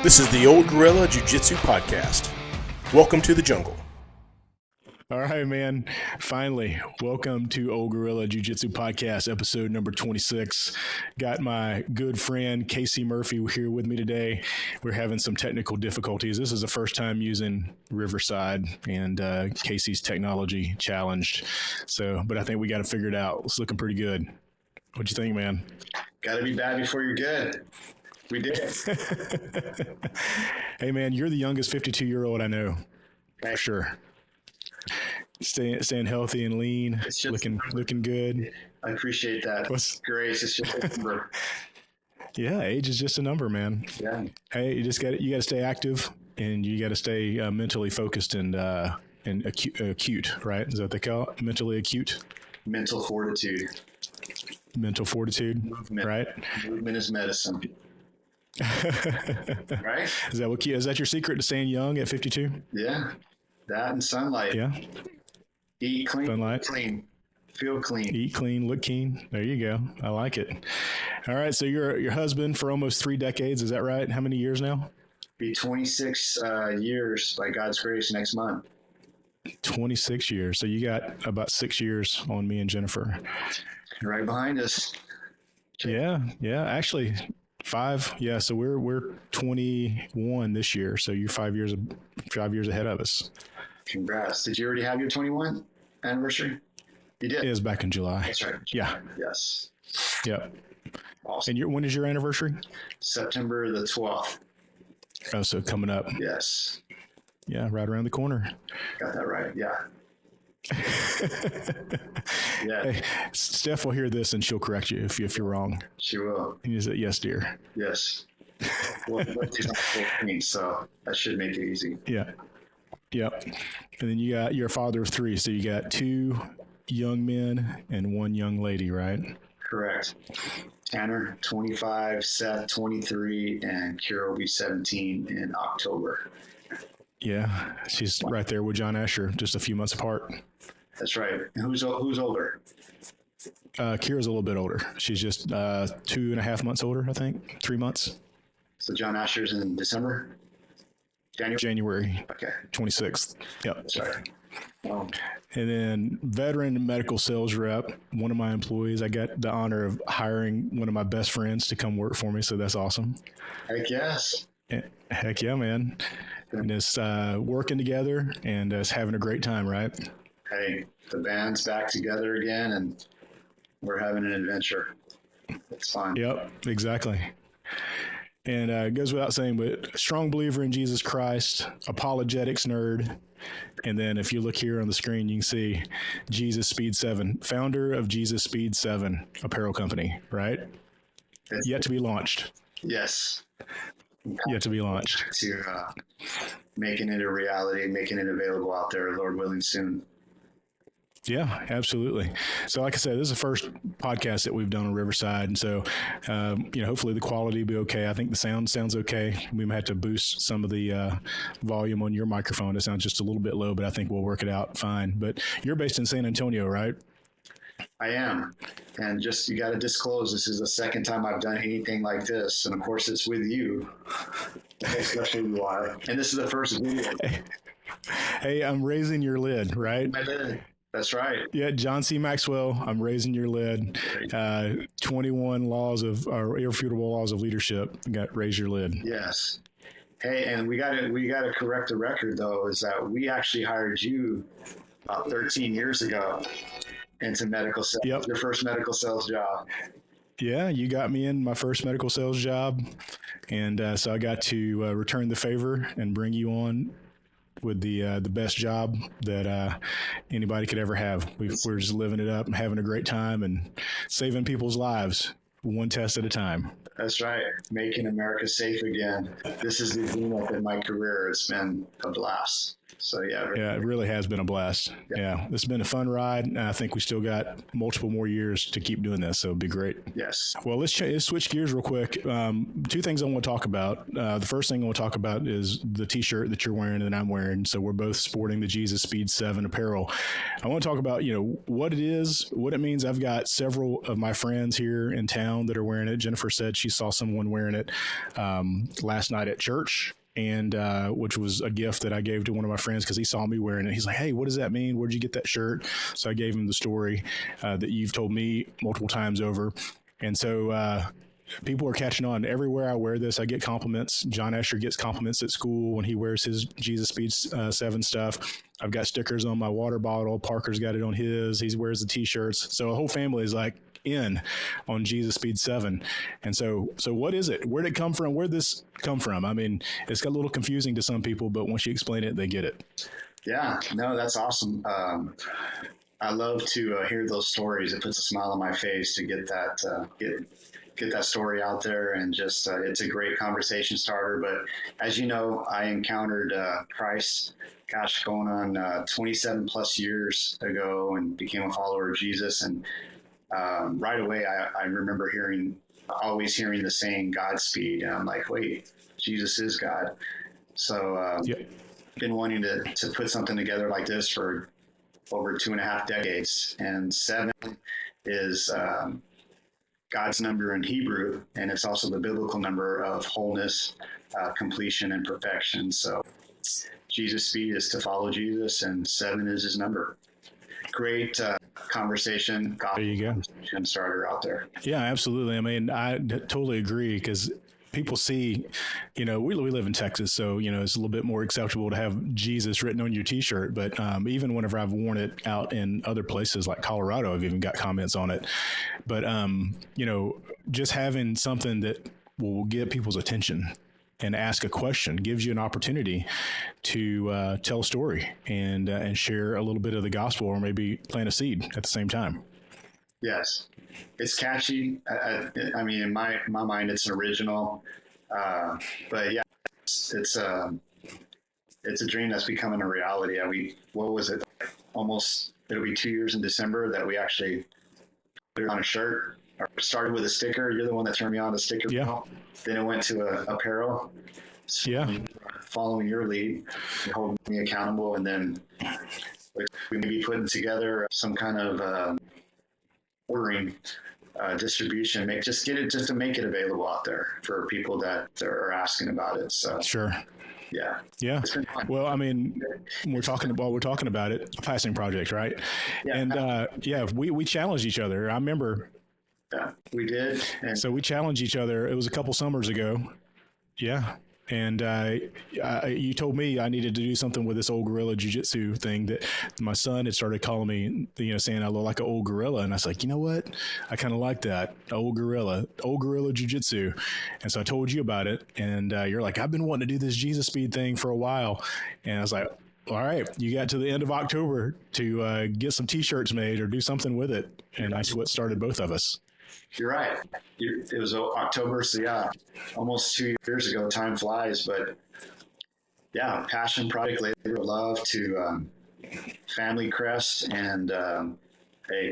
This is the Old Gorilla Jiu-Jitsu Podcast. Welcome to the jungle. All right, man. Finally, welcome to Old Gorilla Jiu-Jitsu Podcast, episode number 26. Got my good friend Casey Murphy here with me today. We're having some technical difficulties. This is the first time using Riverside, and Casey's technology challenged. But I think we got to figure it out. It's looking pretty good. What you think, man? Got to be bad before you're good. We did it. Hey, man, you're the youngest 52-year-old I know, for sure. Staying healthy and lean, looking good. I appreciate that. Grace, it's just a number. Yeah, age is just a number, man. Yeah. Hey, you got to stay active, and you got to stay mentally focused and acute, right? Is that what they call it? Mentally acute. Mental fortitude. Mental fortitude. Movement. Right. Movement is medicine. Right? Is that your secret to staying young at 52? Yeah. That and sunlight. Yeah. Eat clean. Sunlight. Clean. Feel clean. Eat clean, look keen. There you go. I like it. All right. So you're your husband for almost 3 decades. Is that right? How many years now? Be 26 years by God's grace next month. 26 years. So you got about 6 years on me and Jennifer. Right behind us. Yeah. Actually, 5. Yeah. So we're 21 this year. So you're 5 years ahead of us. Congrats. Did you already have your 21 anniversary? You did. It was back in July. That's right. Yeah. Yes. Yep. Awesome. And when is your anniversary? September the 12th. Oh, so coming up. Yes. Yeah, right around the corner. Got that right. Yeah. Yeah. Hey, Steph will hear this and she'll correct you if you're wrong. She will. And you say, yes, dear. Yes. Well, she's not 14, so that should make it easy. Yeah. Yep. And then you're a father of 3, so you got 2 young men and 1 young lady, right? Correct. Tanner, 25, Seth, 23, and Kira will be 17 in October. Yeah, she's right there with John Asher, just a few months apart. That's right. And who's older? Kira's a little bit older. She's just 2.5 months older, I think. 3 months. So John Asher's in December? January. Okay. 26th. Yep. That's right. And then veteran medical sales rep, one of my employees. I got the honor of hiring one of my best friends to come work for me, so that's awesome. Heck yes. Heck yeah, man. And it's working together and it's having a great time, right? Hey, the band's back together again and we're having an adventure. It's fun. Yep, exactly. And it goes without saying, but a strong believer in Jesus Christ, apologetics nerd. And then if you look here on the screen, you can see Jesus Speed 7, founder of Jesus Speed 7 Apparel Company, right? Yet to be launched. Yes. Yet to be launched. To making it a reality, making it available out there, Lord willing, soon. Yeah, absolutely. So like I said, this is the first podcast that we've done on Riverside. And so, hopefully the quality will be okay. I think the sound sounds okay. We might have to boost some of the volume on your microphone. It sounds just a little bit low, but I think we'll work it out fine. But you're based in San Antonio, right? I am. And just, you got to disclose, this is the second time I've done anything like this. And of course it's with you, especially you are. And this is the first video. Hey, I'm raising your lid, right? My lid. That's right. Yeah, John C. Maxwell, I'm raising your lid. 21 irrefutable laws of leadership. Raise your lid. Yes. Hey, and we gotta correct the record though, is that we actually hired you about 13 years ago into medical sales. Yep. Your first medical sales job. Yeah, you got me in my first medical sales job. And so I got to return the favor and bring you on with the best job that anybody could ever have. We're just living it up and having a great time and saving people's lives one test at a time. That's right. Making America safe again. This is the zenith in my career. It's been a blast. So yeah. Yeah, it really has been a blast. Yeah, it's been a fun ride. And I think we still got multiple more years to keep doing this. So it'd be great. Yes. Well, let's switch gears real quick. Two things I want to talk about. The first thing I want to talk about is the T-shirt that you're wearing and I'm wearing. So we're both sporting the Jesus Speed 7 apparel. I want to talk about, what it is, what it means. I've got several of my friends here in town that are wearing it. Jennifer said she saw someone wearing it last night at church. And which was a gift that I gave to one of my friends because he saw me wearing it. He's like, "Hey, what does that mean? Where'd you get that shirt?" So I gave him the story that you've told me multiple times over. And so people are catching on. Everywhere I wear this, I get compliments. John Escher gets compliments at school when he wears his Jesus Speed 7 stuff. I've got stickers on my water bottle. Parker's got it on his. He wears the T-shirts. So a whole family is like in on Jesus Speed 7. And so what is it? Where'd it come from? Where'd this come from? I mean, it's got a little confusing to some people, but once you explain it, they get it. Yeah, no, that's awesome. I love to hear those stories. It puts a smile on my face to get that get that story out there, and just it's a great conversation starter. But as you know, I encountered Christ, gosh, going on 27 plus years ago, and became a follower of Jesus. And right away, I remember always hearing the saying Godspeed, and I'm like, wait, Jesus is God. So been wanting to put something together like this for over 2.5 decades, and 7 is God's number in Hebrew, and it's also the biblical number of wholeness, completion, and perfection. So Jesus Speed is to follow Jesus, and 7 is his number. Great conversation. There you go. Conversation starter out there. Yeah, absolutely. I mean, I totally agree because people see, we live in Texas, so, it's a little bit more acceptable to have Jesus written on your T-shirt. But even whenever I've worn it out in other places like Colorado, I've even got comments on it. But, just having something that will get people's attention and ask a question gives you an opportunity to tell a story and share a little bit of the gospel, or maybe plant a seed at the same time. Yes, it's catchy. I mean, in my mind, it's original, but yeah, it's a dream that's becoming a reality. What was it? Almost, it'll be 2 years in December that we actually put it on a shirt. Or started with a sticker. You're the one that turned me on to sticker. Yeah. Then it went to apparel. So yeah. Following your lead, holding me accountable, and then we may be putting together some kind of ordering distribution. Just to make it available out there for people that are asking about it. So sure. Yeah. Yeah. Well, I mean, we're talking about it, a passing project, right? Yeah. And we challenged each other. I remember. Yeah, we did. And so we challenged each other. It was a couple summers ago. Yeah. And you told me I needed to do something with this old gorilla jiu-jitsu thing that my son had started calling me, saying I look like an old gorilla. And I was like, you know what? I kind of like that. Old gorilla jiu-jitsu. And so I told you about it. And you're like, I've been wanting to do this Jesus Speed thing for a while. And I was like, all right, you got to the end of October to get some T-shirts made or do something with it. And that's what started both of us. You're right. It was October, so yeah, almost 2 years ago. Time flies, but yeah, passion project, labor of love to family crest and a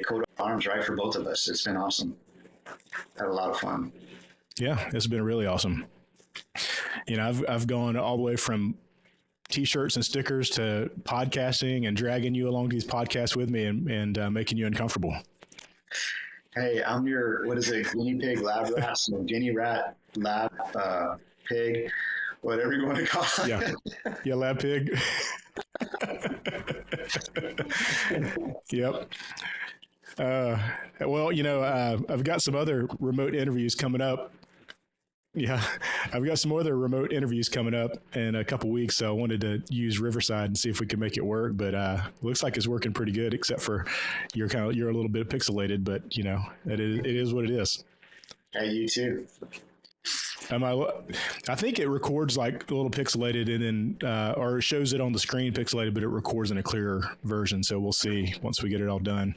coat of arms, right, for both of us. It's been awesome. Had a lot of fun. Yeah, it's been really awesome. I've gone all the way from T-shirts and stickers to podcasting and dragging you along these podcasts with me and making you uncomfortable. Hey, I'm your, guinea pig lab rat, so guinea rat, lab pig, whatever you want to call it. Yeah, yeah, lab pig. Yep. Well, I've got some other remote interviews coming up. Yeah, I've got some other remote interviews coming up in a couple weeks, so I wanted to use Riverside and see if we could make it work. But looks like it's working pretty good, except for you're a little bit pixelated. But it is what it is. Hey, you too. I think it records like a little pixelated and then, or it shows it on the screen pixelated, but it records in a clearer version. So we'll see once we get it all done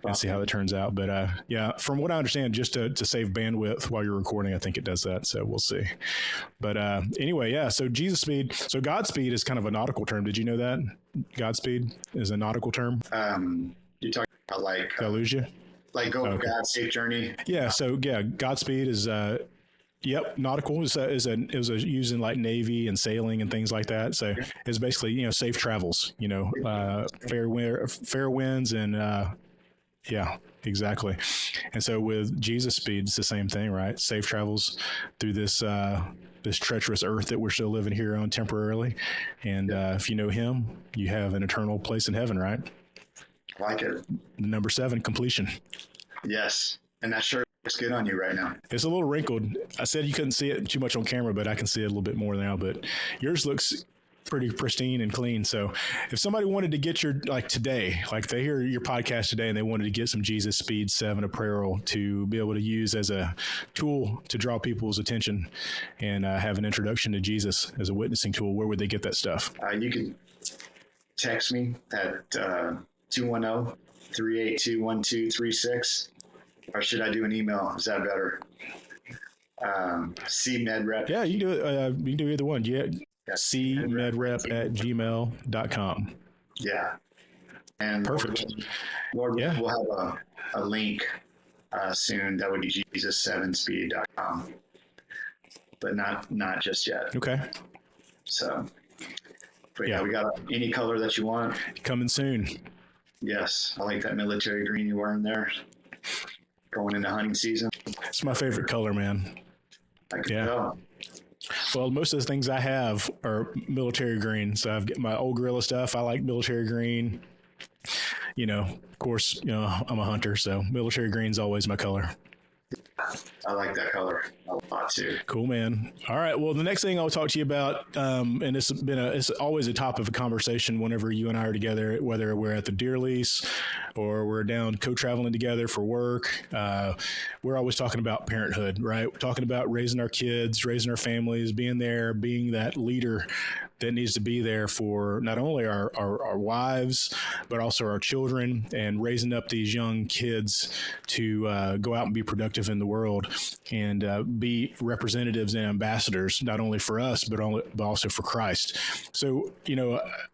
and see how it turns out. But yeah, from what I understand, just to save bandwidth while you're recording, I think it does that. So we'll see. But anyway, yeah. So Jesus speed. So Godspeed is kind of a nautical term. Did you know that? Godspeed is a nautical term. You're talking about like Did I lose you? Like go okay. God, safe journey. Yeah. So yeah, Godspeed is yep, nautical is used in like Navy and sailing and things like that. So it's basically safe travels. Fair winds and yeah, exactly. And so with Jesus speed, it's the same thing, right? Safe travels through this treacherous earth that we're still living here on temporarily. And if you know Him, you have an eternal place in heaven, right? I like it. Number 7, completion. Yes, and that shirt looks good on you right now. It's a little wrinkled. I said you couldn't see it too much on camera, but I can see it a little bit more now. But yours looks pretty pristine and clean. So if somebody wanted to get your, like today, like they hear your podcast today and they wanted to get some Jesus Speed 7 apparel to be able to use as a tool to draw people's attention and have an introduction to Jesus as a witnessing tool, where would they get that stuff? You can text me at 210-382-1236. Or should I do an email? Is that better? cmedrep. Yeah, you can do it. You can do either one. Yeah. cmedrep@gmail.com. Yeah. And perfect. Lord, we'll have a link soon. That would be jesus7speed.com. But not just yet. Okay. So, but yeah, we got any color that you want. Coming soon. Yes. I like that military green you're wearing there. Going into hunting season. It's my favorite color, man. I can tell. Well, most of the things I have are military green. So I've got my old gorilla stuff. I like military green. Of course, I'm a hunter, so military green is always my color. I like that color a lot too. Cool, man. All right. Well, the next thing I'll talk to you about, and it's always a topic of conversation whenever you and I are together, whether we're at the deer lease or we're down co-traveling together for work. We're always talking about parenthood, right? We're talking about raising our kids, raising our families, being there, being that leader that needs to be there for not only our wives, but also our children, and raising up these young kids to go out and be productive in the world and be representatives and ambassadors, not only for us, but also for Christ. So,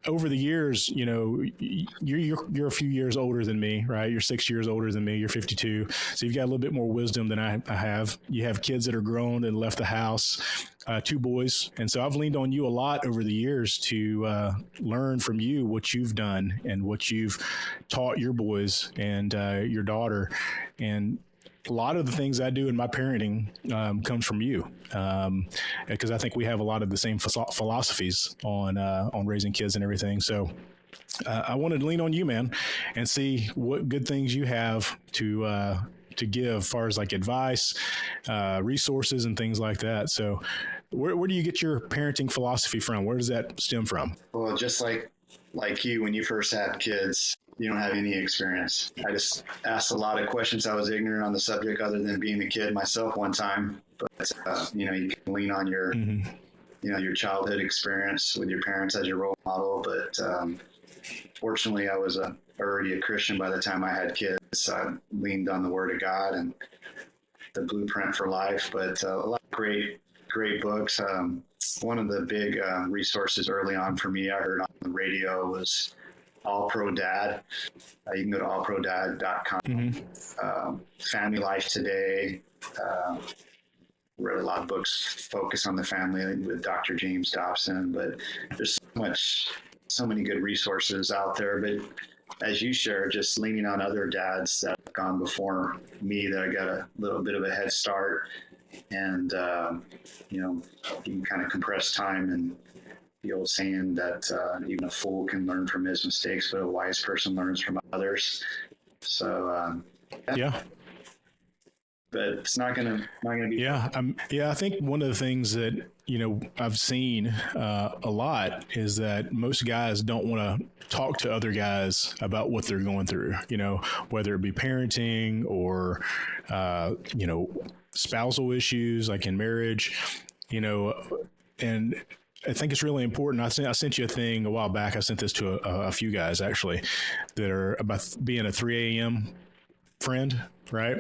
over the years, you're a few years older than me, right? You're 6 years older than me. You're 52. So you've got a little bit more wisdom than I have. You have kids that are grown and left the house. 2 boys. And so I've leaned on you a lot over the years to learn from you what you've done and what you've taught your boys and your daughter. And a lot of the things I do in my parenting comes from you, because I think we have a lot of the same philosophies on raising kids and everything. So I wanted to lean on you, man, and see what good things you have to give as far as like advice, resources and things like that. So where do you get your parenting philosophy from? Where does that stem from? Well, just like you, when you first had kids, you don't have any experience. I just asked a lot of questions. I was ignorant on the subject other than being a kid myself one time. But, you can lean on your, your childhood experience with your parents as your role model. But fortunately, I was already a Christian by the time I had kids. I leaned on the Word of God and the blueprint for life. But a lot of great books. One of the big resources early on for me I heard on the radio was All Pro Dad. You can go to allprodad.com. Family Life Today. Read a lot of books focus on the family with Dr. James Dobson, but there's so many good resources out there. But as you share, just leaning on other dads that have gone before me, that I got a little bit of a head start, and you can kind of compress time, and the old saying that even a fool can learn from his mistakes, but a wise person learns from others. So yeah. but it's not gonna be. Yeah, I think one of the things that I've seen a lot is that most guys don't want to talk to other guys about what they're going through. Whether it be parenting or spousal issues like in marriage. And I think it's really important. I sent you a thing a while back. I sent this to a few guys actually that are about being a 3 a.m. friend, right?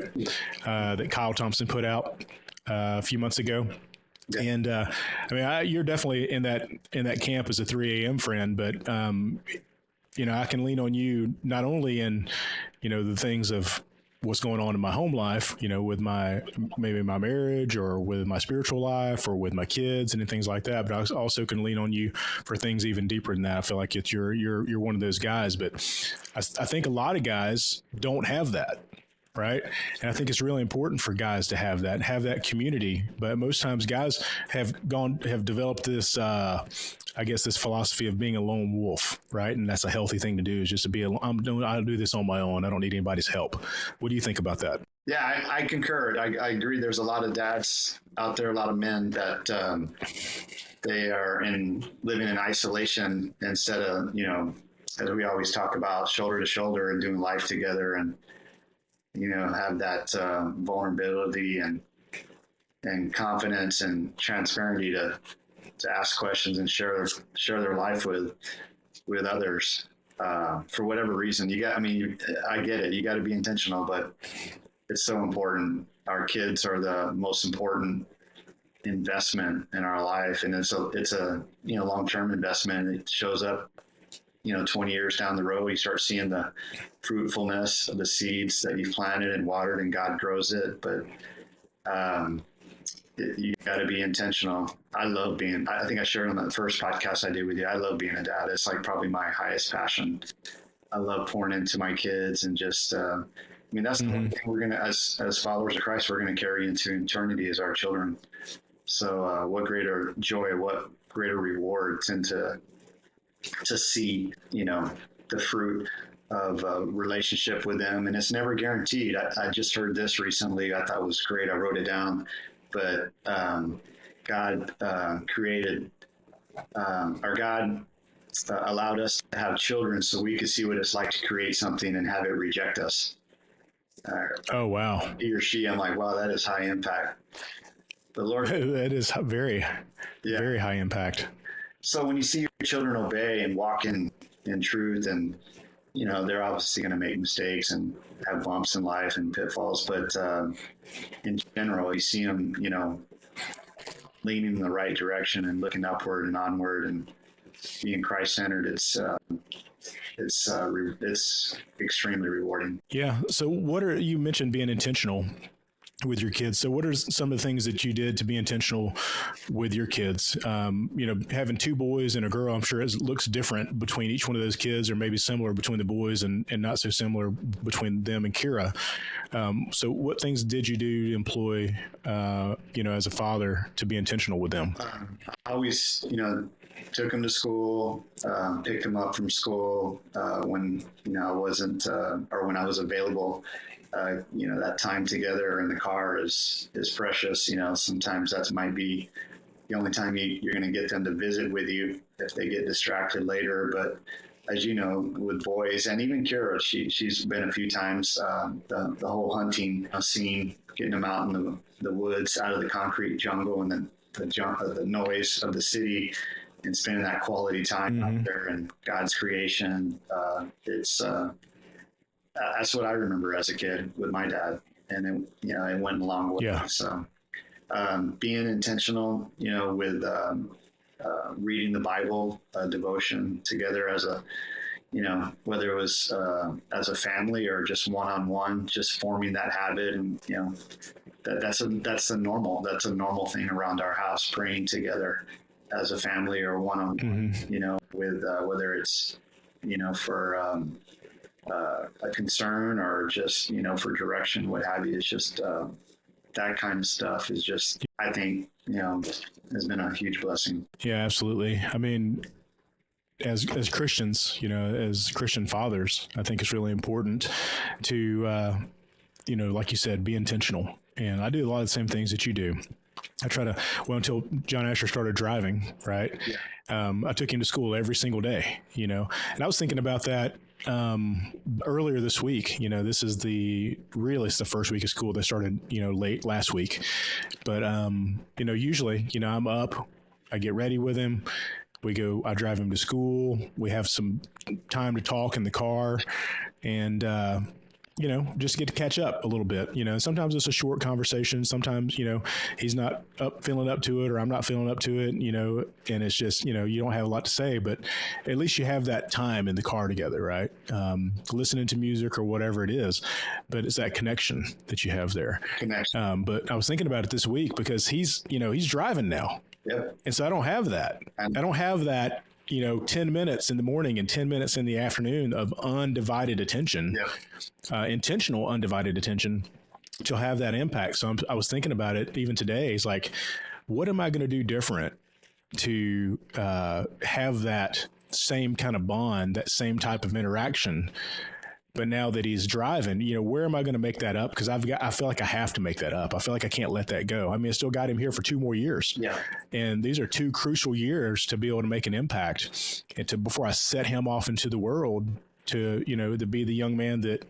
That Kyle Thompson put out a few months ago. Yeah. And I mean, you're definitely in that camp as a 3 a.m. friend, but I can lean on you not only in the things of what's going on in my home life, with maybe my marriage or with my spiritual life or with my kids and things like that. But I also can lean on you for things even deeper than that. I feel like you're one of those guys, but I think a lot of guys don't have that. Right. And I think it's really important for guys to have that community. But most times guys have developed this, this philosophy of being a lone wolf. Right. And that's a healthy thing to do, is just to be I'll do this on my own. I don't need anybody's help. What do you think about that? Yeah, I concur. I agree. There's a lot of dads out there, a lot of men that they are living in isolation instead of, as we always talk about, shoulder to shoulder and doing life together, and have that vulnerability and confidence and transparency to ask questions and share their life with others. For whatever reason, I get it. You got to be intentional, but it's so important. Our kids are the most important investment in our life, and it's a long-term investment. It shows up 20 years down the road. You start seeing the fruitfulness of the seeds that you've planted and watered, and God grows it. But you got to be intentional. I think I shared on the first podcast I did with you, I love being a dad. It's like probably my highest passion. I love pouring into my kids, and just, that's the one thing we're going to, as followers of Christ, we're going to carry into eternity as our children. So what greater joy, what greater reward than to see, the fruit of a relationship with them. And it's never guaranteed. I just heard this recently. I thought it was great. I wrote it down. But God created, or God allowed us to have children so we could see what it's like to create something and have it reject us. Oh, wow. He or she, I'm like, wow, that is high impact. But Lord, that is very, very high impact. So when you see your children obey and walk in truth, and they're obviously going to make mistakes and have bumps in life and pitfalls, but in general, you see them, leaning in the right direction and looking upward and onward and being Christ-centered. It's extremely rewarding. Yeah. So you mentioned being intentional with your kids. So what are some of the things that you did to be intentional with your kids? Having two boys and a girl, I'm sure it looks different between each one of those kids, or maybe similar between the boys and not so similar between them and Kira. So what things did you do to employ, as a father, to be intentional with them? I always, took them to school, picked them up from school when, I wasn't, or when I was available. That time together in the car is precious. Sometimes that might be the only time you're going to get them to visit with you if they get distracted later. But as you know, with boys, and even Kira, she's been a few times, the whole hunting scene, getting them out in the woods, out of the concrete jungle and the noise of the city, and spending that quality time out there in God's creation. That's what I remember as a kid with my dad, and it went a long way. Yeah. So being intentional, with reading the Bible, devotion together as a, whether it was as a family or just one-on-one, just forming that habit, and that's a normal thing around our house, praying together as a family or one-on-one, with whether it's for a concern or just, for direction, what have you. It's just that kind of stuff is just, I think, has been a huge blessing. Yeah, absolutely. I mean, as Christians, as Christian fathers, I think it's really important to, like you said, be intentional And I do a lot of the same things that you do. I try to, well, until John Asher started driving, right? Yeah. I took him to school every single day, you know, and I was thinking about that earlier this week. You know, this is really it's the first week of school that started, you know, late last week. But, you know, usually, you know, I'm up, I get ready with him. I drive him to school. We have some time to talk in the car, and, you know, just get to catch up a little bit. You know, sometimes it's a short conversation. Sometimes, you know, he's not feeling up to it, or I'm not feeling up to it, you know, and it's just, you know, you don't have a lot to say, but at least you have that time in the car together, right? Listening to music or whatever it is, but it's that connection that you have there. Connection. But I was thinking about it this week because he's driving now. Yep. And so I don't have that. I don't have that, you know, 10 minutes in the morning and 10 minutes in the afternoon of undivided attention, intentional undivided attention to have that impact. So I was thinking about it even today. It's like, what am I going to do different to have that same kind of bond, that same type of interaction? But now that he's driving, you know, where am I going to make that up? Because I feel like I have to make that up. I feel like I can't let that go. I mean, I still got him here for 2 more years. Yeah. And these are 2 crucial years to be able to make an impact and before I set him off into the world to, you know, to be the young man that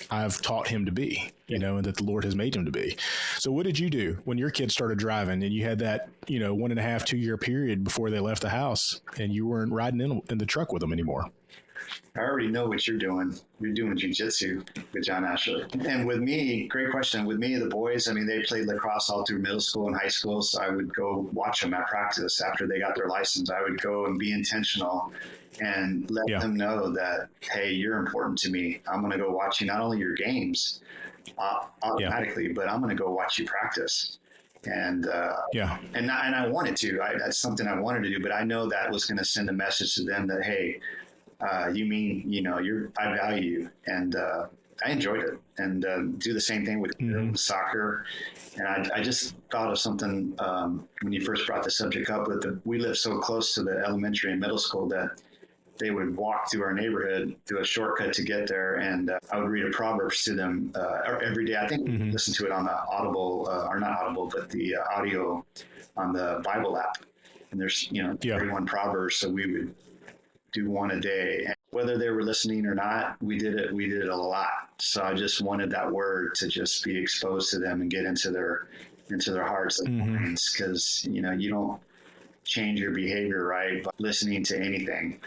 I've taught him to be, you know, and that the Lord has made him to be. So what did you do when your kids started driving and you had that, you know, 1.5, 2 year period before they left the house and you weren't riding in the truck with them anymore? I already know what you're doing. You're doing jiu-jitsu with John Asher. And with me, great question. With me, the boys, I mean, they played lacrosse all through middle school and high school. So I would go watch them at practice after they got their license. I would go and be intentional and let them know that, hey, you're important to me. I'm going to go watch you, not only your games automatically, but I'm going to go watch you practice. And and I wanted to. That's something I wanted to do, but I know that was going to send a message to them that, hey, you mean, you know, I value you. And I enjoyed it. And do the same thing with soccer. And I just thought of something when you first brought the subject up. We live so close to the elementary and middle school that they would walk through our neighborhood, through a shortcut to get there. And I would read a Proverbs to them every day. I think we listen to it on the Audible, or not Audible, but the audio on the Bible app. And there's, you know, 31 Proverbs. So we would do one a day. And whether they were listening or not, we did it a lot. So I just wanted that word to just be exposed to them and get into their hearts and minds, because, you know, you don't change your behavior, right, by listening to anything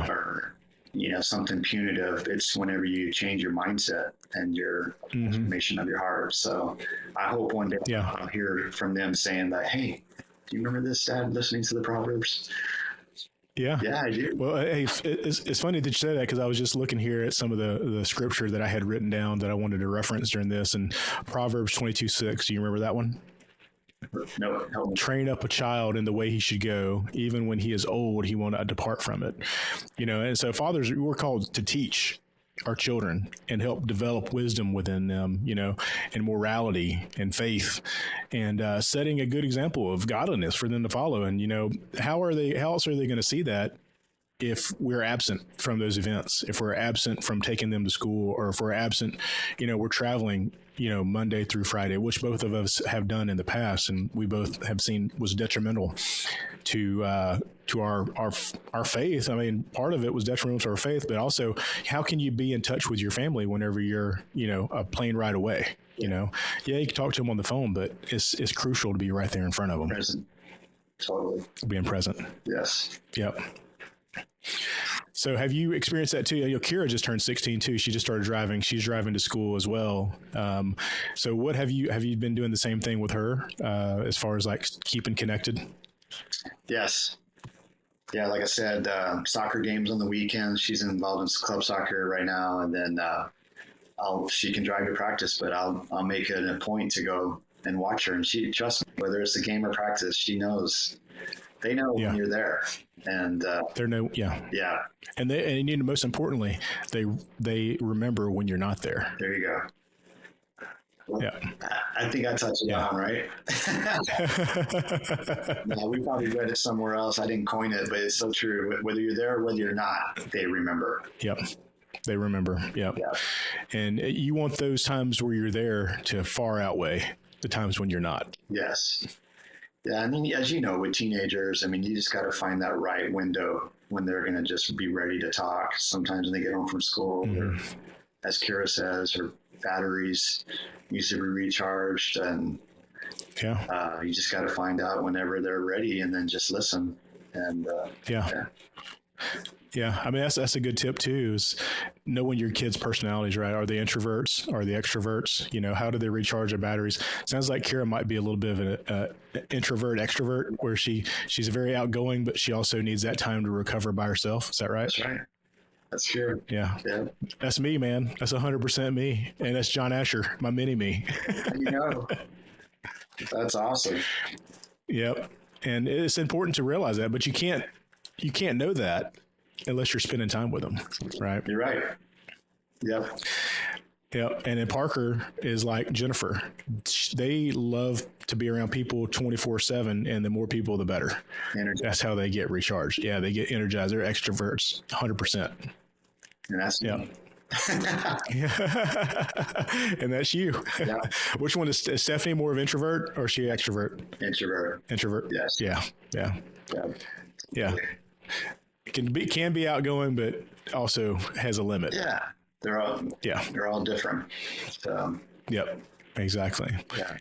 or, you know, something punitive. It's whenever you change your mindset and your transformation of your heart. So I hope one day I'll hear from them saying that, hey, do you remember this, Dad, listening to the Proverbs? Yeah, I do. Well, hey, it's funny that you say that, because I was just looking here at some of the scripture that I had written down that I wanted to reference during this, and Proverbs 22:6. Do you remember that one? No. Train up a child in the way he should go. Even when he is old, he will not depart from it. You know, and so fathers, we're called to teach our children and help develop wisdom within them, you know, and morality and faith, and setting a good example of godliness for them to follow. And, you know, how else are they going to see that if we're absent from those events, if we're absent from taking them to school, or if we're absent, you know, we're traveling, you know, Monday through Friday, which both of us have done in the past, and we both have seen was detrimental to our faith. I mean, part of it was detrimental to our faith, but also, how can you be in touch with your family whenever you're, you know, a plane ride away? You know, you can talk to them on the phone, but it's crucial to be right there in front of them. Present. Totally. Being present. Yes. Yep. So have you experienced that too? You know, Kira just turned 16 too. She just started driving. She's driving to school as well. So what have you been doing the same thing with her as far as like keeping connected? Yes. Yeah, like I said, soccer games on the weekends. She's involved in club soccer right now, and then she can drive to practice, but I'll make it a point to go and watch her. And she trusts me, whether it's a game or practice. She knows. They know when you're there, and and most importantly, they remember when you're not there. There you go. Well, I think I touched it on, right? No, we probably read it somewhere else. I didn't coin it, but it's so true. Whether you're there or whether you're not, they remember. Yep. They remember. Yep. Yeah. And you want those times where you're there to far outweigh the times when you're not. Yes. Yeah. I mean, as you know, with teenagers, I mean, you just got to find that right window when they're going to just be ready to talk. Sometimes when they get home from school, or, as Kira says, her batteries need to be recharged, and you just got to find out whenever they're ready, and then just listen. And Yeah, I mean that's a good tip too. Is knowing your kids' personalities, right? Are they introverts? Are they extroverts? You know, how do they recharge their batteries? Sounds like Kira might be a little bit of an introvert extrovert, where she's very outgoing, but she also needs that time to recover by herself. Is that right? That's right. That's true. Yeah. That's me, man. That's 100% me, and that's John Asher, my mini me. You know, that's awesome. Yep. And it's important to realize that, but you can't know that unless you're spending time with them, right? You're right. Yep. Yeah, and then Parker is like Jennifer. They love to be around people 24/7, and the more people, the better. That's how they get recharged. Yeah, they get energized. They're extroverts, 100%. And that's me. And that's you. Yeah. Which one is Stephanie more of introvert or is she extrovert? Introvert. Yes. Yeah. Can be outgoing, but also has a limit. Yeah. They're all different. So. Yep. Exactly. Yeah.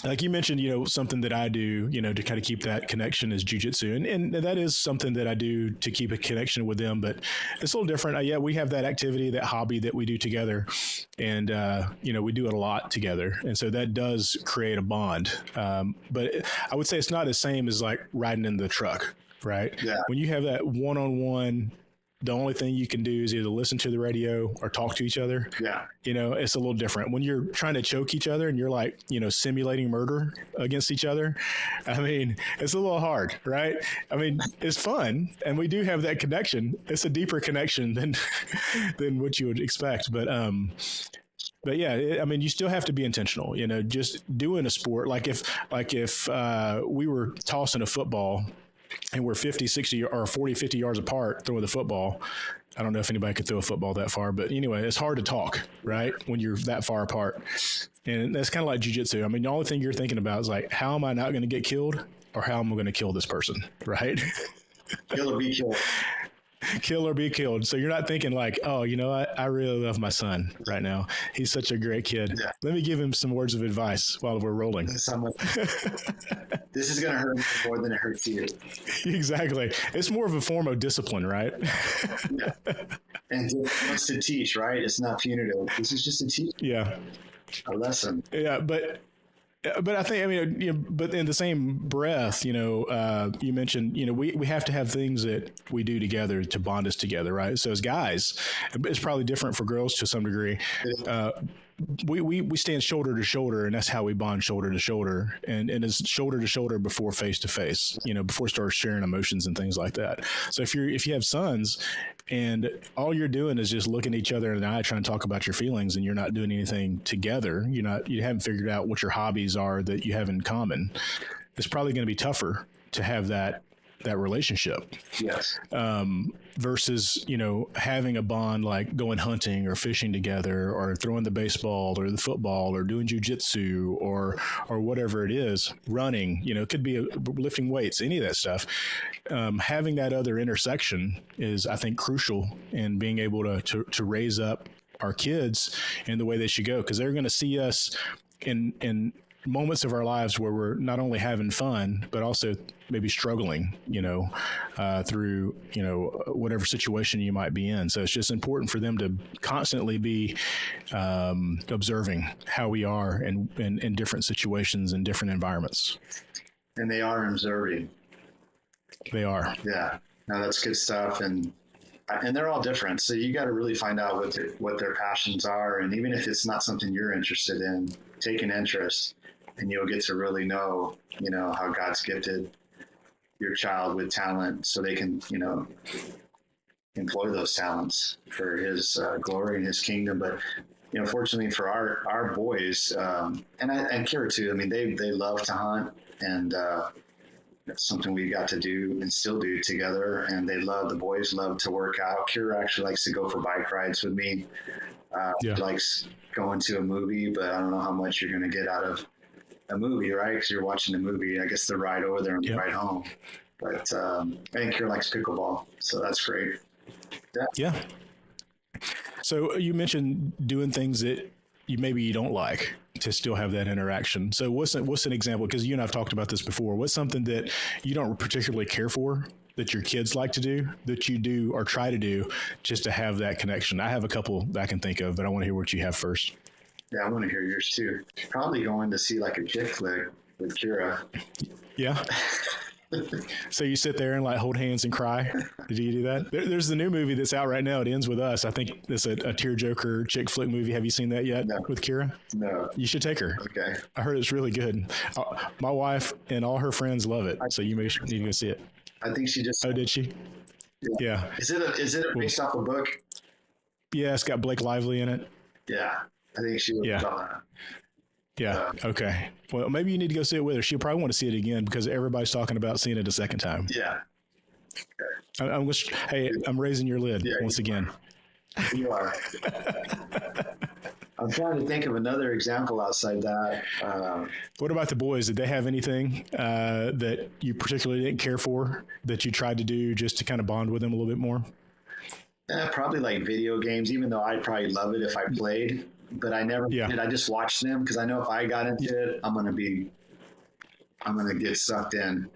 Like you mentioned, something that I do, to kind of keep that connection is jujitsu. And that is something that I do to keep a connection with them, but it's a little different. Yeah, we have that activity, that hobby that we do together. And, we do it a lot together. And so that does create a bond. But I would say it's not the same as like riding in the truck, right? Yeah. When you have that one-on-one, the only thing you can do is either listen to the radio or talk to each other. Yeah. It's a little different. When you're trying to choke each other and you're like, simulating murder against each other, I mean, it's a little hard, right? I mean, it's fun. And we do have that connection. It's a deeper connection than what you would expect. But yeah, I mean, you still have to be intentional, just doing a sport. Like if we were tossing a football and we're 50, 60 or 40, 50 yards apart throwing the football. I don't know if anybody could throw a football that far, but anyway, it's hard to talk, right? When you're that far apart. And that's kind of like jiu-jitsu. I mean, the only thing you're thinking about is like, how am I not going to get killed or how am I going to kill this person, right? Kill or be killed. Kill or be killed. So you're not thinking like, oh, I really love my son right now. He's such a great kid. Yeah. Let me give him some words of advice while we're rolling. This is going to hurt me more than it hurts you. Exactly. It's more of a form of discipline, right? Yeah. And it wants to teach, right? It's not punitive. This is just a teach. Yeah. A lesson. Yeah, but I think, but in the same breath, you mentioned, we have to have things that we do together to bond us together, right? So as guys, it's probably different for girls to some degree. We stand shoulder to shoulder, and that's how we bond shoulder to shoulder, and it's shoulder to shoulder before face to face, before we start sharing emotions and things like that. So if you have sons and all you're doing is just looking each other in the eye trying to talk about your feelings and you're not doing anything together, you haven't figured out what your hobbies are that you have in common, it's probably going to be tougher to have that relationship. Yes. Versus, having a bond like going hunting or fishing together or throwing the baseball or the football or doing jujitsu or whatever it is, running, it could be lifting weights, any of that stuff. Having that other intersection is, I think, crucial in being able to raise up our kids in the way they should go, because they're going to see us in moments of our lives where we're not only having fun, but also maybe struggling, through, whatever situation you might be in. So it's just important for them to constantly be observing how we are in different situations and different environments. And they are observing. They are. Yeah. No, that's good stuff. And they're all different. So you got to really find out what their passions are. And even if it's not something you're interested in, take an interest. And you'll get to really know, how God's gifted your child with talent so they can, employ those talents for his glory and his kingdom. But, fortunately for our boys, and Kira too, I mean, they love to hunt and That's something we got to do and still do together. And the boys love to work out. Kira actually likes to go for bike rides with me. She likes going to a movie, but I don't know how much you're going to get out of a movie, right? Because you're watching the movie. I guess the ride over there and the ride home. But I think Kira likes pickleball, so that's great. Yeah. So you mentioned doing things that you don't like to still have that interaction. So what's an example? Because you and I've talked about this before. What's something that you don't particularly care for that your kids like to do that you do or try to do just to have that connection? I have a couple that I can think of, but I want to hear what you have first. Yeah, I want to hear yours too. Probably going to see like a chick flick with Kira. Yeah. So you sit there and like hold hands and cry. Did you do that? There's the new movie that's out right now. It Ends With Us. I think it's a tearjerker chick flick movie. Have you seen that yet? No. With Kira? No. You should take her. Okay. I heard it's really good. My wife and all her friends love it. So you may need to go see it. I think she just. Oh, did she? Yeah. Is it based off a book? Yeah, it's got Blake Lively in it. Yeah. I think she was on that. Yeah. Okay. Well, maybe you need to go see it with her. She'll probably want to see it again because everybody's talking about seeing it a second time. Yeah. Okay. I'm raising your lid once again. You are. I'm trying to think of another example outside that. What about the boys? Did they have anything that you particularly didn't care for that you tried to do just to kind of bond with them a little bit more? Probably like video games, even though I'd probably love it if I played, but I never did. I just watched them because I know if I got into it, I'm going to get sucked in.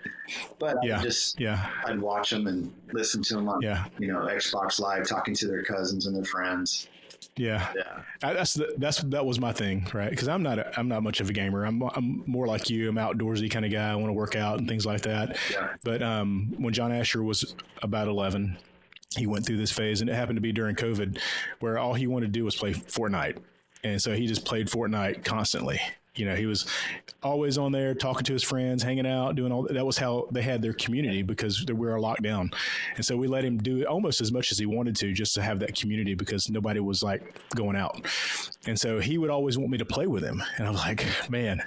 But I'd watch them and listen to them on, Xbox Live, talking to their cousins and their friends. Yeah. That was my thing, right? Because I'm not much of a gamer. I'm more like you. I'm an outdoorsy kind of guy. I want to work out and things like that. Yeah. But when John Asher was about 11, he went through this phase, and it happened to be during COVID, where all he wanted to do was play Fortnite, and so he just played Fortnite constantly. He was always on there talking to his friends, hanging out, doing all that. Was how they had their community because we were locked down. And so we let him do almost as much as he wanted to just to have that community because nobody was like going out. And so he would always want me to play with him. And I was like, man,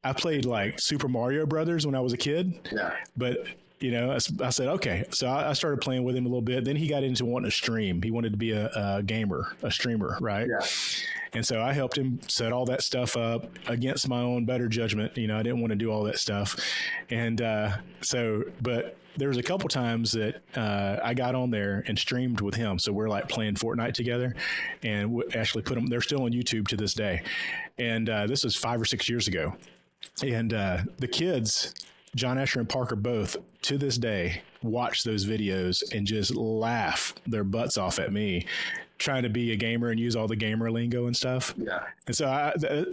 I played like Super Mario Brothers when I was a kid. Yeah. But I said, okay. So I started playing with him a little bit. Then he got into wanting to stream. He wanted to be a gamer, a streamer, right? Yeah. And so I helped him set all that stuff up against my own better judgment. I didn't want to do all that stuff. And but there was a couple times that I got on there and streamed with him. So we're like playing Fortnite together, and we actually put them. They're still on YouTube to this day. And this was 5 or 6 years ago. And the kids, John Asher and Parker both, to this day, watch those videos and just laugh their butts off at me trying to be a gamer and use all the gamer lingo and stuff. Yeah. And so,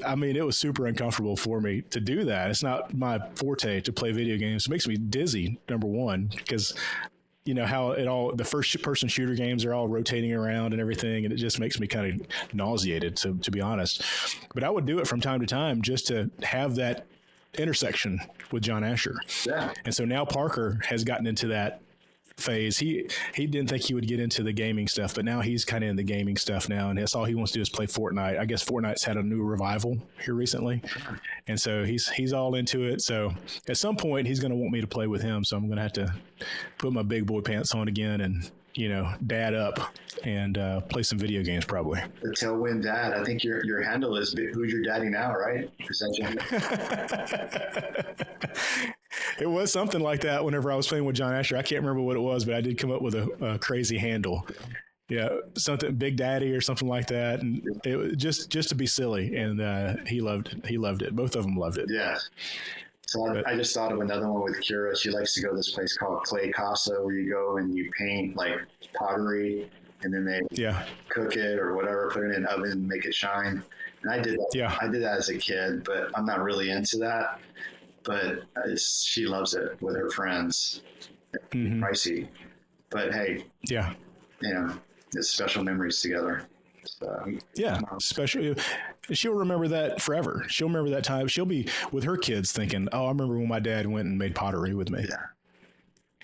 I mean, it was super uncomfortable for me to do that. It's not my forte to play video games. It makes me dizzy, number one, because how the first person shooter games are all rotating around and everything. And it just makes me kind of nauseated, to be honest. But I would do it from time to time just to have that intersection with John Asher. Yeah. And so now Parker has gotten into that phase. He didn't think he would get into the gaming stuff, but now he's kind of in the gaming stuff now, and that's all he wants to do is play Fortnite. I guess Fortnite's had a new revival here recently, and so he's all into it. So at some point he's going to want me to play with him, so I'm going to have to put my big boy pants on again and dad up and play some video games probably. The Tailwind Dad. I think your handle is Who's Your Daddy Now, right? Is that your It was something like that whenever I was playing with John Asher. I can't remember what it was, but I did come up with a crazy handle. Yeah, something Big Daddy or something like that, and it was just to be silly. And he loved it. Both of them loved it. Yeah. So I just thought of another one with Kira. She likes to go to this place called Clay Casa, where you go and you paint like pottery, and then they cook it or whatever, put it in an oven, and make it shine. And I did that. Yeah. I did that as a kid, but I'm not really into that. But she loves it with her friends. Mm-hmm. Pricey, but hey, it's special memories together. So, special. She'll remember that forever. She'll remember that time. She'll be with her kids thinking, "Oh, I remember when my dad went and made pottery with me."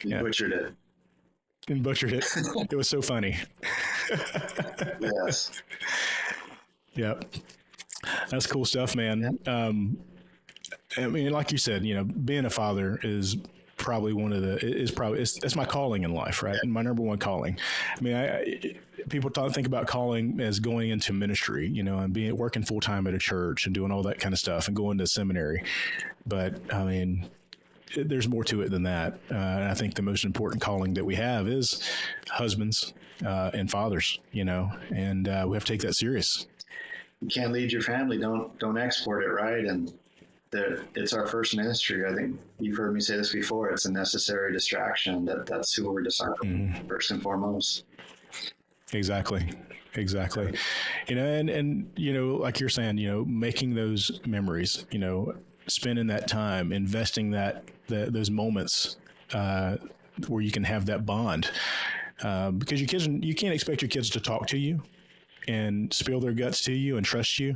Yeah, butchered it. And butchered it. It was so funny. Yes. Yep. That's cool stuff, man. I mean, like you said, being a father is probably it's my calling in life, right? My number one calling. I mean, people think about calling as going into ministry, and working full time at a church and doing all that kind of stuff and going to seminary. But I mean, there's more to it than that. And I think the most important calling that we have is husbands and fathers, and we have to take that serious. You can't lead your family. Don't export it, right? And it's our first ministry. I think you've heard me say this before. It's a necessary distraction. That's who we're discipling first and foremost. Exactly. And like you're saying, making those memories, spending that time, investing those moments where you can have that bond, because you can't expect your kids to talk to you and spill their guts to you and trust you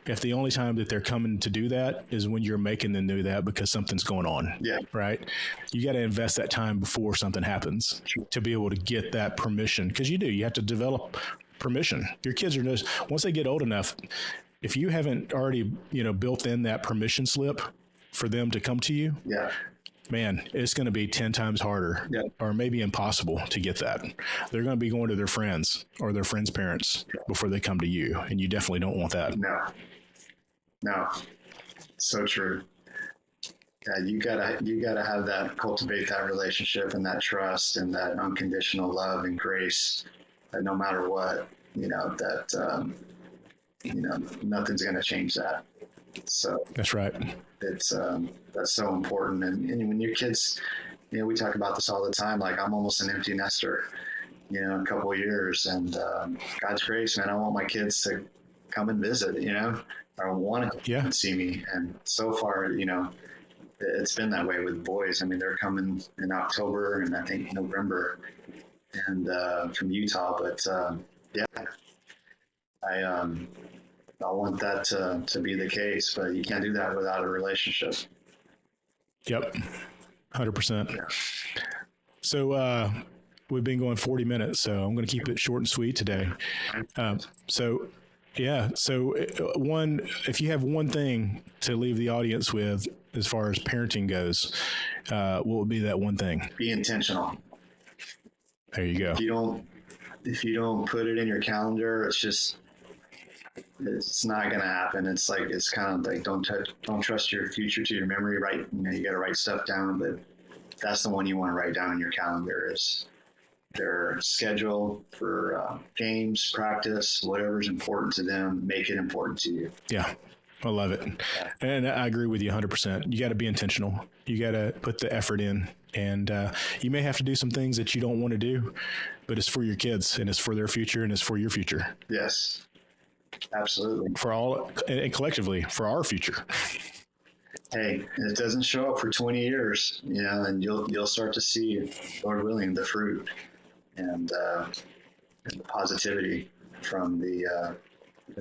if the only time that they're coming to do that is when you're making them do that because something's going on. Yeah. Right. You got to invest that time before something happens to be able to get that permission, because you have to develop permission. Your kids are just, once they get old enough, if you haven't already, built in that permission slip for them to come to you, man, it's going to be 10 times harder or maybe impossible to get that. They're going to be going to their friends or their friends' parents before they come to you. And you definitely don't want that. No, so true. Yeah, you gotta have that, cultivate that relationship and that trust and that unconditional love and grace that no matter what, nothing's going to change that. So that's right. It's that's so important. And when your kids, we talk about this all the time. Like, I'm almost an empty nester, in a couple of years, and God's grace, man, I want my kids to come and visit. I want to come and see me. And so far, it's been that way with boys. I mean, they're coming in October and I think November, and from Utah. But I want that to be the case, but you can't do that without a relationship. Yep. 100%. So we've been going 40 minutes, so I'm going to keep it short and sweet today. So if you have one thing to leave the audience with as far as parenting goes, what would be that one thing? Be intentional. There you go. If you don't put it in your calendar, it's not going to happen. It's kind of like, don't trust your future to your memory, right? You got to write stuff down, but that's the one you want to write down in your calendar is their schedule for games, practice, whatever's important to them, make it important to you. Yeah. I love it. And I agree with you 100%. You got to be intentional. You got to put the effort in, and you may have to do some things that you don't want to do, but it's for your kids and it's for their future and it's for your future. Yes, absolutely. For all, and collectively for our future. Hey, it doesn't show up for 20 years, and you'll start to see, Lord willing, the fruit and the positivity from the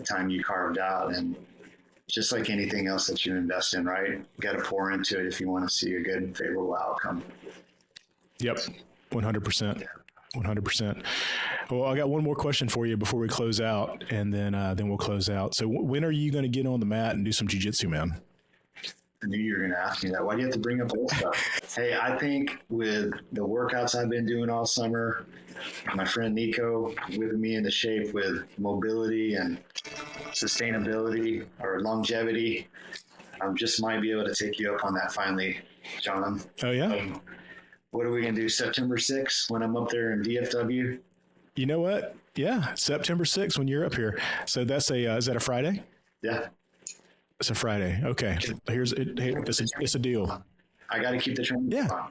time you carved out. And just like anything else that you invest in, right? You got to pour into it if you want to see a good, favorable outcome. Yep, 100%. 100%. Well, I got one more question for you before we close out, and then we'll close out. So when are you going to get on the mat and do some jiu-jitsu, man? I knew you were going to ask me that. Why do you have to bring up old stuff? Hey, I think with the workouts I've been doing all summer, my friend Nico whipping me into shape with mobility and sustainability or longevity, I just might be able to take you up on that finally, John. Oh, yeah? What are we going to do, September 6th when I'm up there in DFW? You know what? Yeah, September 6th when you're up here. So that's is that a Friday? Yeah. It's a Friday. Okay. It's a deal. I got to keep the training. Yeah.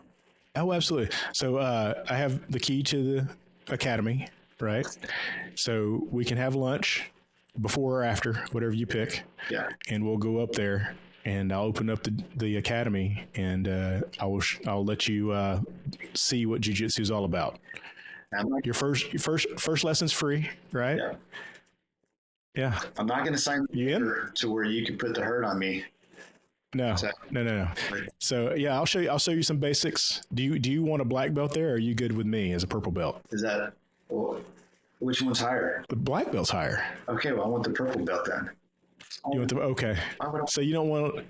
Oh, absolutely. So I have the key to the academy, right? So we can have lunch before or after, whatever you pick. Yeah. And we'll go up there and I'll open up the academy and I'll let you see what jiu-jitsu is all about. Your first lesson's free, right? Yeah. Yeah. I'm not going to sign you to where you can put the hurt on me. No. So yeah, I'll show you some basics. Do you want a black belt there, or are you good with me as a purple belt? Is that, which one's higher? The black belt's higher. Okay, well I want the purple belt then. You want okay. So you don't want.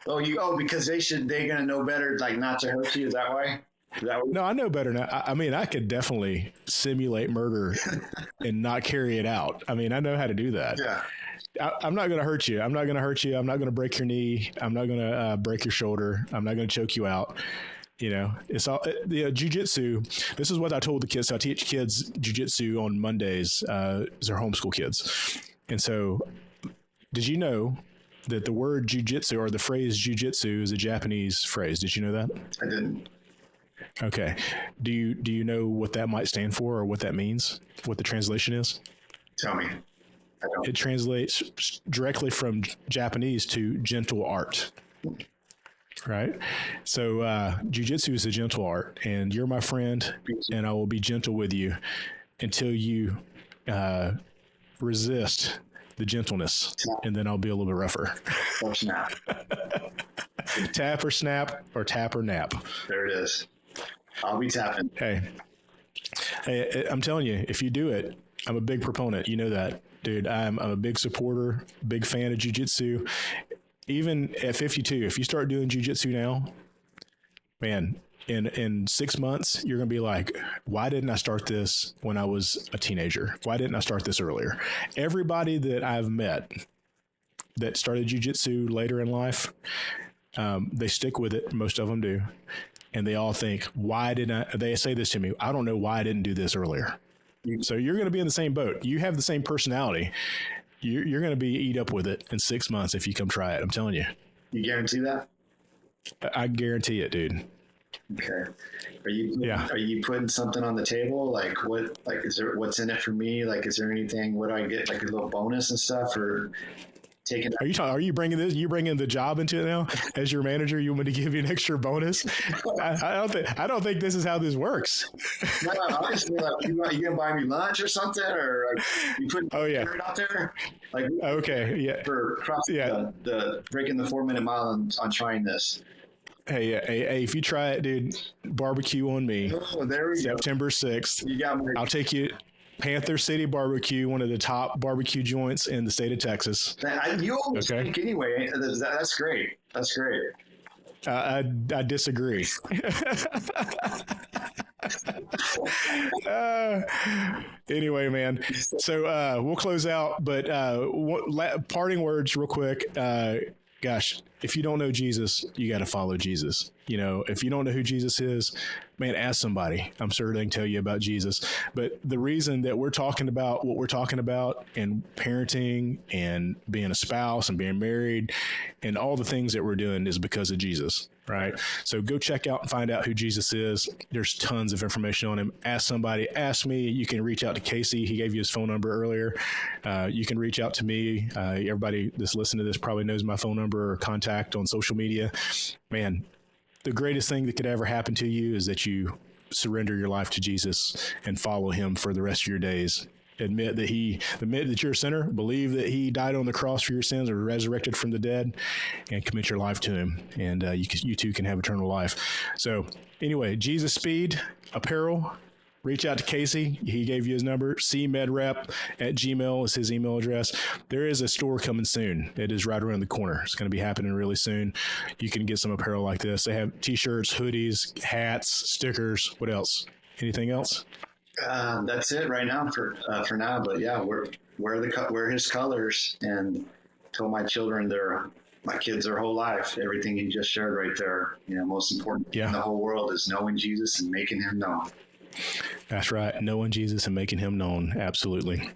Because they're gonna know better, like not to hurt you. Is that why? Is that what? No, I know better now. I mean, I could definitely simulate murder and not carry it out. I mean, I know how to do that. Yeah. I'm not going to hurt you. I'm not going to hurt you. I'm not going to break your knee. I'm not going to break your shoulder. I'm not going to choke you out. It's all the jujitsu. This is what I told the kids. So I teach kids jujitsu on Mondays. As they're homeschool kids. And so, did you know that the word jujitsu or the phrase jujitsu is a Japanese phrase? Did you know that? I didn't. Okay. Do you know what that might stand for or what that means? What the translation is? Tell me. I don't. It translates directly from Japanese to gentle art. Right? So jiu-jitsu is a gentle art, and you're my friend, and I will be gentle with you until you resist the gentleness, and then I'll be a little bit rougher. Or snap. Tap or snap, or tap or nap. There it is. I'll be tapping. Hey, I'm telling you, if you do it, I'm a big proponent. You know that, dude. I'm a big supporter, big fan of jiu-jitsu. Even at 52, if you start doing jiu-jitsu now, man, in 6 months, you're going to be like, why didn't I start this when I was a teenager? Why didn't I start this earlier? Everybody that I've met that started jiu-jitsu later in life, they stick with it. Most of them do. And they all think, they say this to me, I don't know why I didn't do this earlier. So you're going to be in the same boat. You have the same personality. You're going to be eat up with it in 6 months if you come try it. I'm telling you. You guarantee that? I guarantee it, dude. Okay. Are you putting something on the table? Like what? Like what's in it for me? Like is there anything? What do I get? Like a little bonus and stuff for taking? Are you bringing this? You bringing the job into it now as your manager? You want me to give you an extra bonus? I don't think this is how this works. No, honestly, like you gonna buy me lunch or something, or like, you put out there? Like okay, yeah, for crossing the breaking the 4-minute mile on trying this. Hey, if you try it, dude, barbecue on me. Oh, there we September 6th. You got me. I'll take you. Panther City Barbecue, one of the top barbecue joints in the state of Texas. You always think anyway. That's great. That's great. I disagree. Anyway, man. So we'll close out, but parting words real quick. Gosh, if you don't know Jesus, you got to follow Jesus. If you don't know who Jesus is, man, ask somebody. I'm sure they can tell you about Jesus. But the reason that we're talking about what we're talking about and parenting and being a spouse and being married and all the things that we're doing is because of Jesus, right? So go check out and find out who Jesus is. There's tons of information on him. Ask somebody. Ask me. You can reach out to Casey. He gave you his phone number earlier. You can reach out to me. Everybody that's listening to this probably knows my phone number or contact on social media. Man, the greatest thing that could ever happen to you is that you surrender your life to Jesus and follow him for the rest of your days. Admit that you're a sinner, believe that he died on the cross for your sins or resurrected from the dead, and commit your life to him. And you too can have eternal life. So anyway, Jesus Speed Apparel. Reach out to Casey. He gave you his number. cmedrep@gmail is his email address. There is a store coming soon. It is right around the corner. It's going to be happening really soon. You can get some apparel like this. They have t-shirts, hoodies, hats, stickers. What else? Anything else? That's it right now for now. But yeah, wear his colors and told my children my kids their whole life. Everything you just shared right there. Most important in the whole world is knowing Jesus and making him known. That's right. Knowing Jesus and making him known. Absolutely.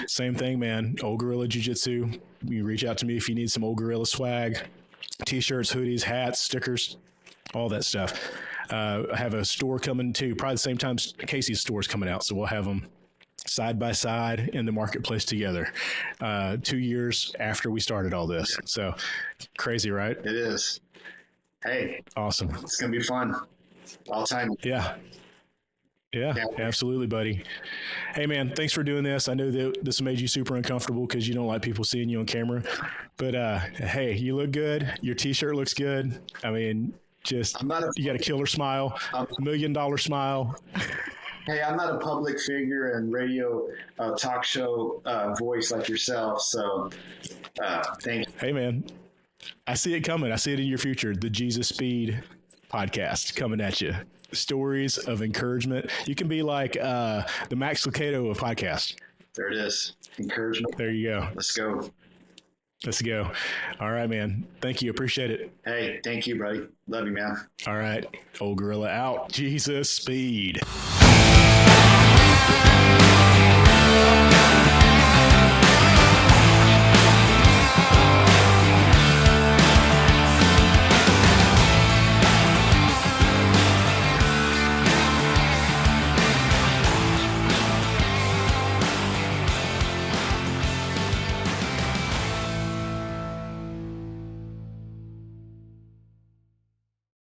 Same thing, man. Old Gorilla Jiu-Jitsu. You reach out to me if you need some Old Gorilla swag, t-shirts, hoodies, hats, stickers, all that stuff. I have a store coming too. Probably the same time Casey's store is coming out. So we'll have them side by side in the marketplace together 2 years after we started all this. So crazy, right? It is. Hey. Awesome. It's going to be fun. All time. Yeah, absolutely, buddy. Hey, man, thanks for doing this. I know that this made you super uncomfortable because you don't like people seeing you on camera. But, hey, you look good. Your T-shirt looks good. I mean, you got a killer smile, $1 million smile. Hey, I'm not a public figure and radio talk show voice like yourself. So thank you. Hey, man. I see it coming. I see it in your future. The Jesus Speed podcast coming at you. Stories of encouragement. You can be like the Max Lucado of podcast. There it is. Encouragement. There you go. Let's go. Let's go. All right, man. Thank you. Appreciate it. Hey, thank you, buddy. Love you, man. All right. Old Gorilla out. Jesus Speed.